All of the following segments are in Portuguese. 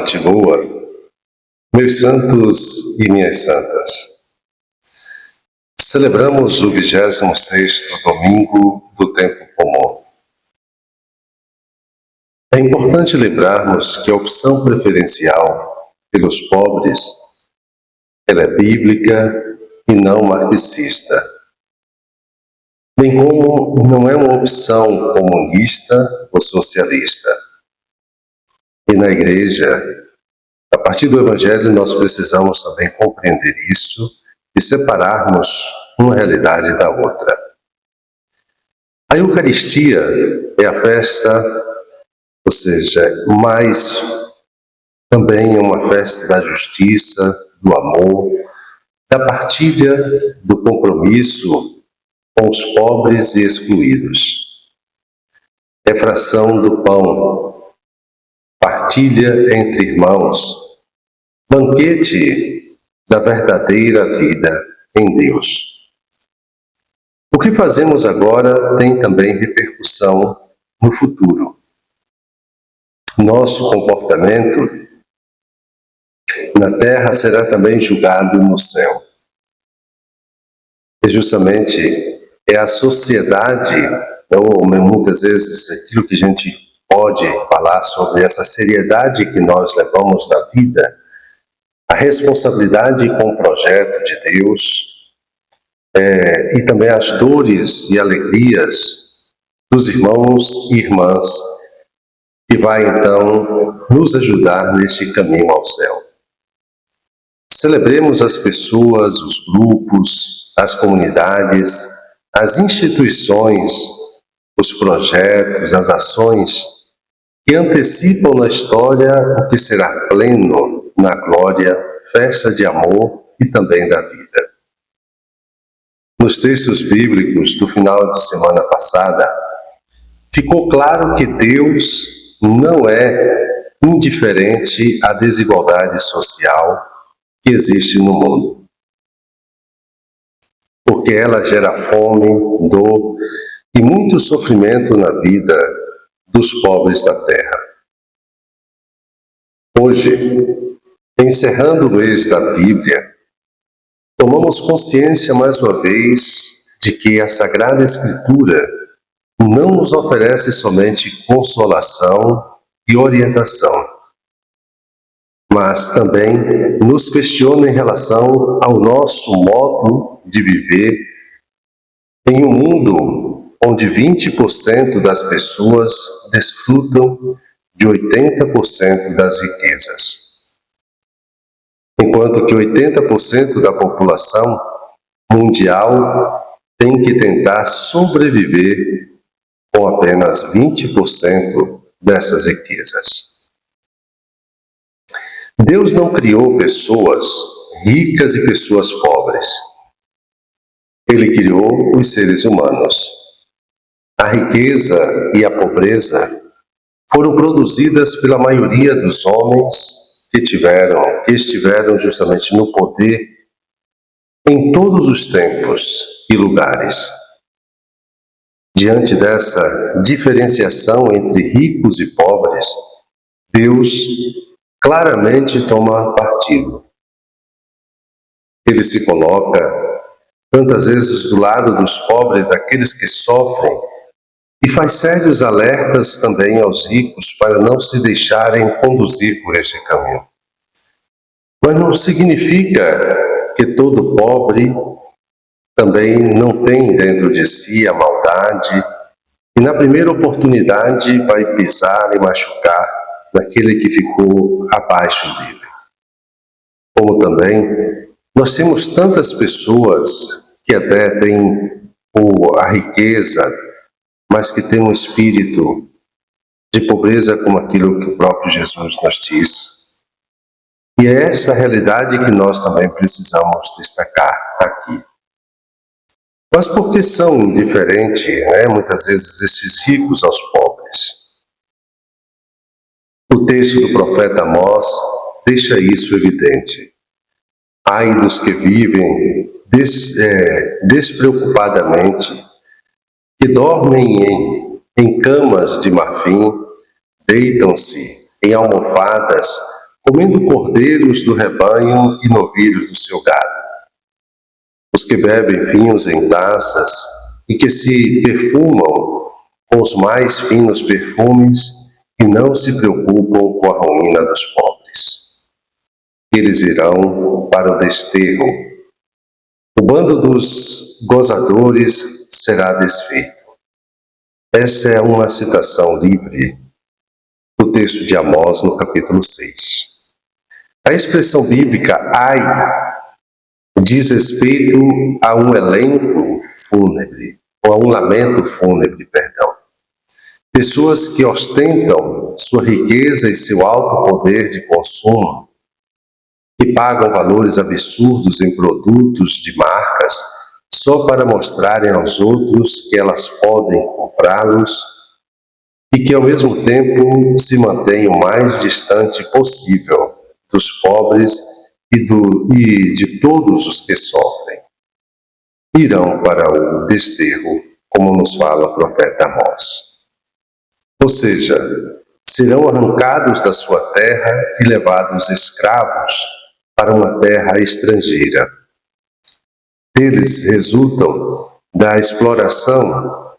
continua. Meus santos e minhas santas, celebramos o 26º domingo do tempo comum. É importante lembrarmos que a opção preferencial pelos pobres, ela é bíblica e não marxista, bem como não é uma opção comunista ou socialista. E na Igreja, a partir do Evangelho, nós precisamos também compreender isso e separarmos uma realidade da outra. A Eucaristia é a festa, ou seja, mas também é uma festa da justiça, do amor, da partilha, do compromisso com os pobres e excluídos. É fração do pão, partilha entre irmãos, banquete da verdadeira vida em Deus. O que fazemos agora tem também repercussão no futuro. Nosso comportamento na terra será também julgado no céu. E justamente é a sociedade, ou muitas vezes aquilo que a gente pode falar sobre essa seriedade que nós levamos na vida, a responsabilidade com o projeto de Deus, e também as dores e alegrias dos irmãos e irmãs, que vai então nos ajudar neste caminho ao céu. Celebremos as pessoas, os grupos, as comunidades, as instituições, os projetos, as ações que antecipam na história o que será pleno na glória, festa de amor e também da vida. Nos textos bíblicos do final de semana passada, ficou claro que Deus não é indiferente à desigualdade social que existe no mundo, porque ela gera fome, dor e muito sofrimento na vida dos pobres da terra. Hoje, encerrando o mês da Bíblia, tomamos consciência mais uma vez de que a Sagrada Escritura não nos oferece somente consolação e orientação, mas também nos questiona em relação ao nosso modo de viver em um mundo onde 20% das pessoas desfrutam de 80% das riquezas, enquanto que 80% da população mundial tem que tentar sobreviver com apenas 20% dessas riquezas. Deus não criou pessoas ricas e pessoas pobres. Ele criou os seres humanos. A riqueza e a pobreza foram produzidas pela maioria dos homens que estiveram justamente no poder em todos os tempos e lugares. Diante dessa diferenciação entre ricos e pobres, Deus claramente toma partido. Ele se coloca tantas vezes do lado dos pobres, daqueles que sofrem, e faz sérios alertas também aos ricos para não se deixarem conduzir por este caminho. Mas não significa que todo pobre também não tem dentro de si a maldade e na primeira oportunidade vai pisar e machucar naquele que ficou abaixo dele. Como também nós temos tantas pessoas que até têm a riqueza, mas que têm um espírito de pobreza como aquilo que o próprio Jesus nos diz. E é essa realidade que nós também precisamos destacar aqui. Mas por que são indiferentes, muitas vezes, esses ricos aos pobres? O texto do profeta Amós deixa isso evidente. Ai dos que vivem despreocupadamente, que dormem em camas de marfim, deitam-se em almofadas comendo cordeiros do rebanho e novilhos do seu gado. Os que bebem vinhos em taças e que se perfumam com os mais finos perfumes e não se preocupam com a ruína dos pobres. Eles irão para o desterro. O bando dos gozadores será desfeito. Essa é uma citação livre do texto de Amós, no capítulo 6. A expressão bíblica ai diz respeito a um elenco fúnebre, ou a um lamento fúnebre, perdão. Pessoas que ostentam sua riqueza e seu alto poder de consumo, que pagam valores absurdos em produtos de marcas só para mostrarem aos outros que elas podem comprá-los e que ao mesmo tempo se mantêm o mais distante possível dos pobres e de todos os que sofrem. Irão para o desterro, como nos fala o profeta Amós. Ou seja, serão arrancados da sua terra e levados escravos para uma terra estrangeira. Deles resultam da exploração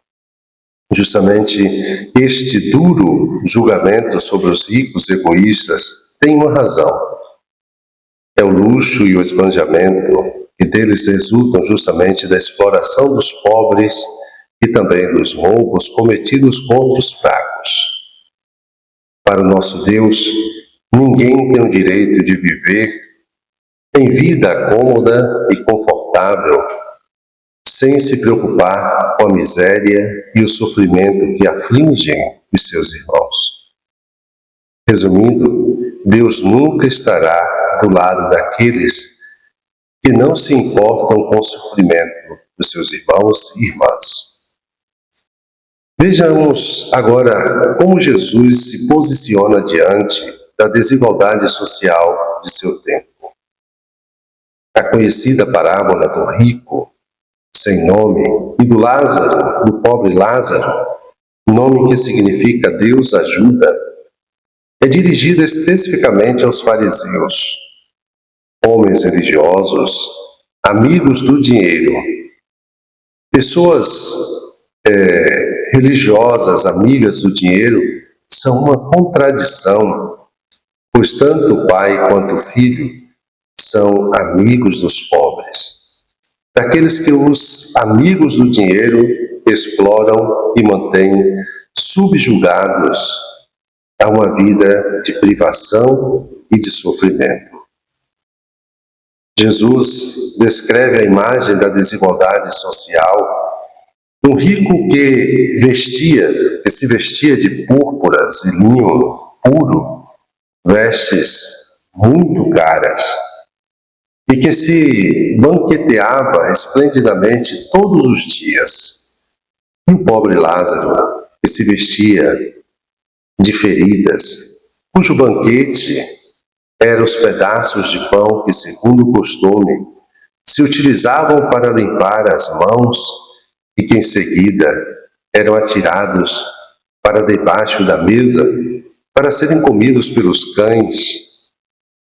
justamente este duro julgamento sobre os ricos egoístas. Tem uma razão. É o luxo e o esbanjamento que deles resultam justamente da exploração dos pobres e também dos roubos cometidos contra os fracos. Para o nosso Deus, ninguém tem o direito de viver em vida cômoda e confortável, sem se preocupar com a miséria e o sofrimento que afligem os seus irmãos. Resumindo, Deus nunca estará do lado daqueles que não se importam com o sofrimento dos seus irmãos e irmãs. Vejamos agora como Jesus se posiciona diante da desigualdade social de seu tempo. A conhecida parábola do rico sem nome e do Lázaro, do pobre Lázaro, nome que significa Deus ajuda, é dirigida especificamente aos fariseus, homens religiosos, amigos do dinheiro. Pessoas religiosas, amigas do dinheiro, são uma contradição, pois tanto o pai quanto o filho são amigos dos pobres, daqueles que os amigos do dinheiro exploram e mantêm subjugados a uma vida de privação e de sofrimento. Jesus descreve a imagem da desigualdade social. Um rico que se vestia de púrpuras e linho puro, vestes muito caras, e que se banqueteava esplendidamente todos os dias. E o pobre Lázaro, que se vestia de feridas, cujo banquete eram os pedaços de pão que, segundo o costume, se utilizavam para limpar as mãos e que em seguida eram atirados para debaixo da mesa para serem comidos pelos cães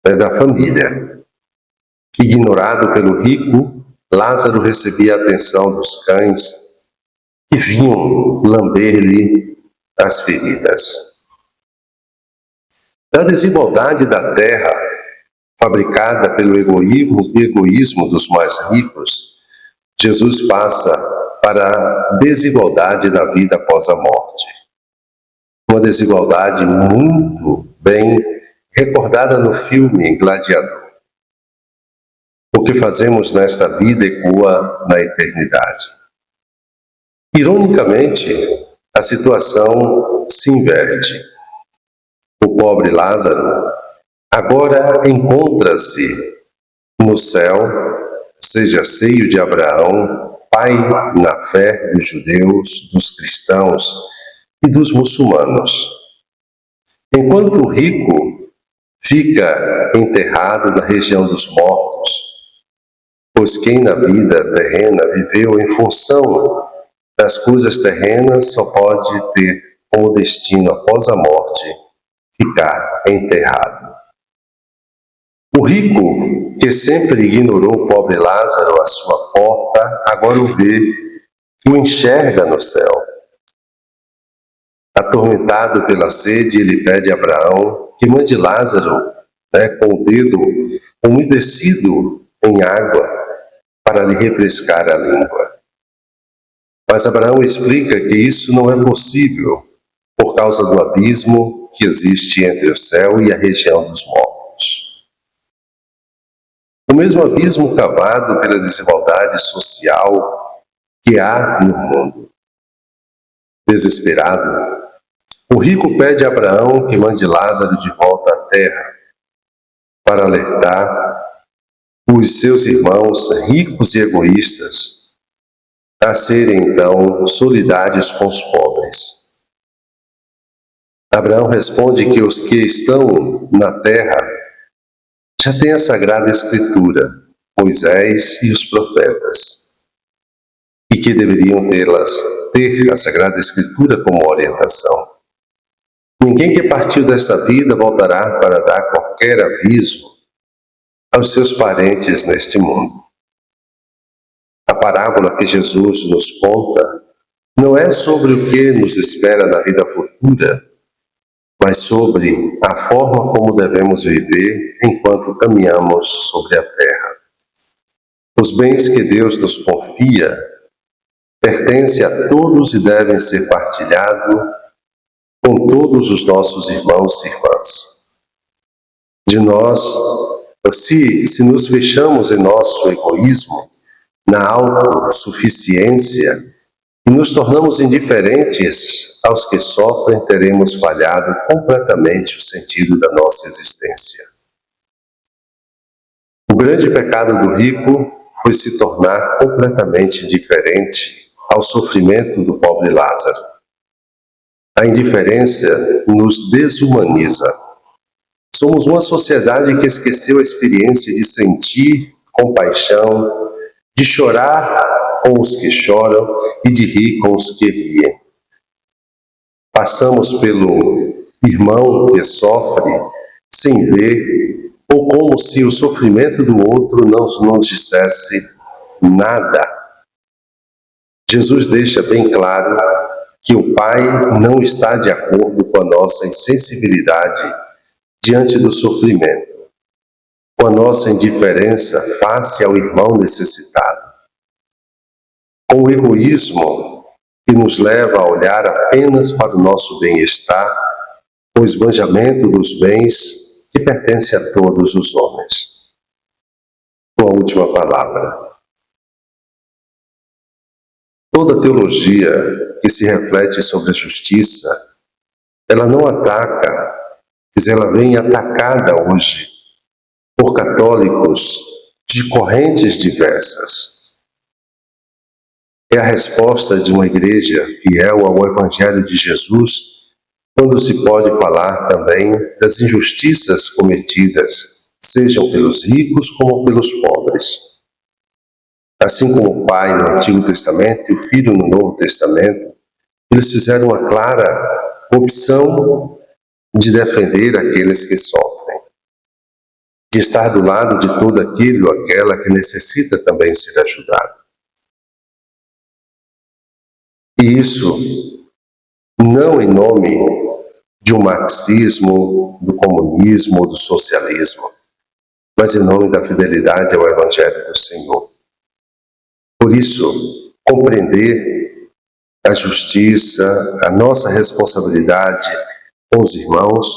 da família. Ignorado pelo rico, Lázaro recebia a atenção dos cães que vinham lamber-lhe as feridas. Da desigualdade da terra, fabricada pelo egoísmo dos mais ricos, Jesus passa para a desigualdade da vida após a morte. Uma desigualdade muito bem recordada no filme Gladiador. O que fazemos nesta vida ecoa na eternidade. Ironicamente, a situação se inverte. O pobre Lázaro agora encontra-se no céu, seja seio de Abraão, pai na fé dos judeus, dos cristãos e dos muçulmanos. Enquanto o rico fica enterrado na região dos mortos, pois quem na vida terrena viveu em função das coisas terrenas só pode ter como destino após a morte ficar enterrado. O rico, que sempre ignorou o pobre Lázaro à sua porta, agora o vê, o enxerga no céu. Atormentado pela sede, ele pede a Abraão que mande Lázaro, com o dedo umedecido em água, para lhe refrescar a língua. Mas Abraão explica que isso não é possível por causa do abismo que existe entre o céu e a região dos mortos. O mesmo abismo cavado pela desigualdade social que há no mundo. Desesperado, o rico pede a Abraão que mande Lázaro de volta à terra para alertar os seus irmãos ricos e egoístas a serem então solidários com os pobres. Abraão responde que os que estão na terra já têm a Sagrada Escritura, Moisés e os profetas, e que deveriam ter a Sagrada Escritura como orientação. Ninguém que partiu desta vida voltará para dar qualquer aviso aos seus parentes neste mundo. A parábola que Jesus nos conta não é sobre o que nos espera na vida futura, mas sobre a forma como devemos viver enquanto caminhamos sobre a terra. Os bens que Deus nos confia pertencem a todos e devem ser partilhados com todos os nossos irmãos e irmãs. De nós, se nos fechamos em nosso egoísmo, na autossuficiência, e nos tornamos indiferentes aos que sofrem, teremos falhado completamente o sentido da nossa existência. O grande pecado do rico foi se tornar completamente indiferente ao sofrimento do pobre Lázaro. A indiferença nos desumaniza. Somos uma sociedade que esqueceu a experiência de sentir compaixão, de chorar com os que choram e de rir com os que riem. Passamos pelo irmão que sofre sem ver, ou como se o sofrimento do outro não nos dissesse nada. Jesus deixa bem claro que o Pai não está de acordo com a nossa insensibilidade diante do sofrimento, com a nossa indiferença face ao irmão necessitado, com o egoísmo que nos leva a olhar apenas para o nosso bem-estar, o esbanjamento dos bens que pertencem a todos os homens. Uma última palavra. Toda teologia que se reflete sobre a justiça, ela não ataca, mas ela vem atacada hoje por católicos de correntes diversas. É a resposta de uma igreja fiel ao Evangelho de Jesus, quando se pode falar também das injustiças cometidas, sejam pelos ricos como pelos pobres. Assim como o Pai no Antigo Testamento e o Filho no Novo Testamento, eles fizeram uma clara opção de defender aqueles que sofrem, de estar do lado de todo aquele ou aquela que necessita também ser ajudado. E isso não em nome de um marxismo, do comunismo ou do socialismo, mas em nome da fidelidade ao Evangelho do Senhor. Por isso, compreender a justiça, a nossa responsabilidade com os irmãos,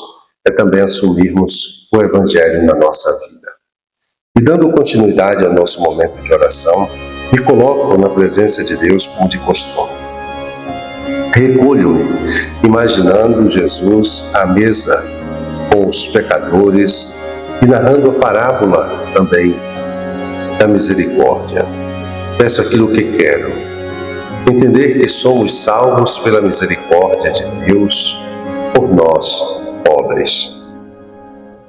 é também assumirmos o Evangelho na nossa vida. E dando continuidade ao nosso momento de oração, me coloco na presença de Deus como de costume. Recolho-me, imaginando Jesus à mesa com os pecadores e narrando a parábola também da misericórdia. Peço aquilo que quero, entender que somos salvos pela misericórdia de Deus por nós, pobres.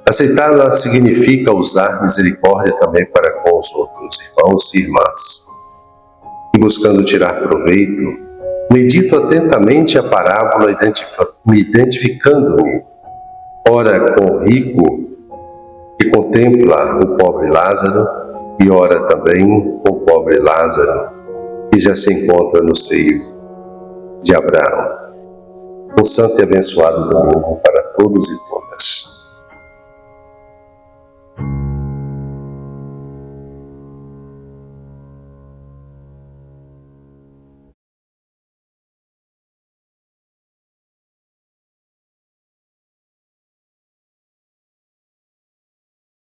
Aceitá-la significa usar misericórdia também para com os outros irmãos e irmãs. E buscando tirar proveito, medito atentamente a parábola, identificando-me, ora com o rico, que contempla o pobre Lázaro e ora também com o pobre Lázaro, que já se encontra no seio de Abraão. Um santo e abençoado domingo para todos e todas.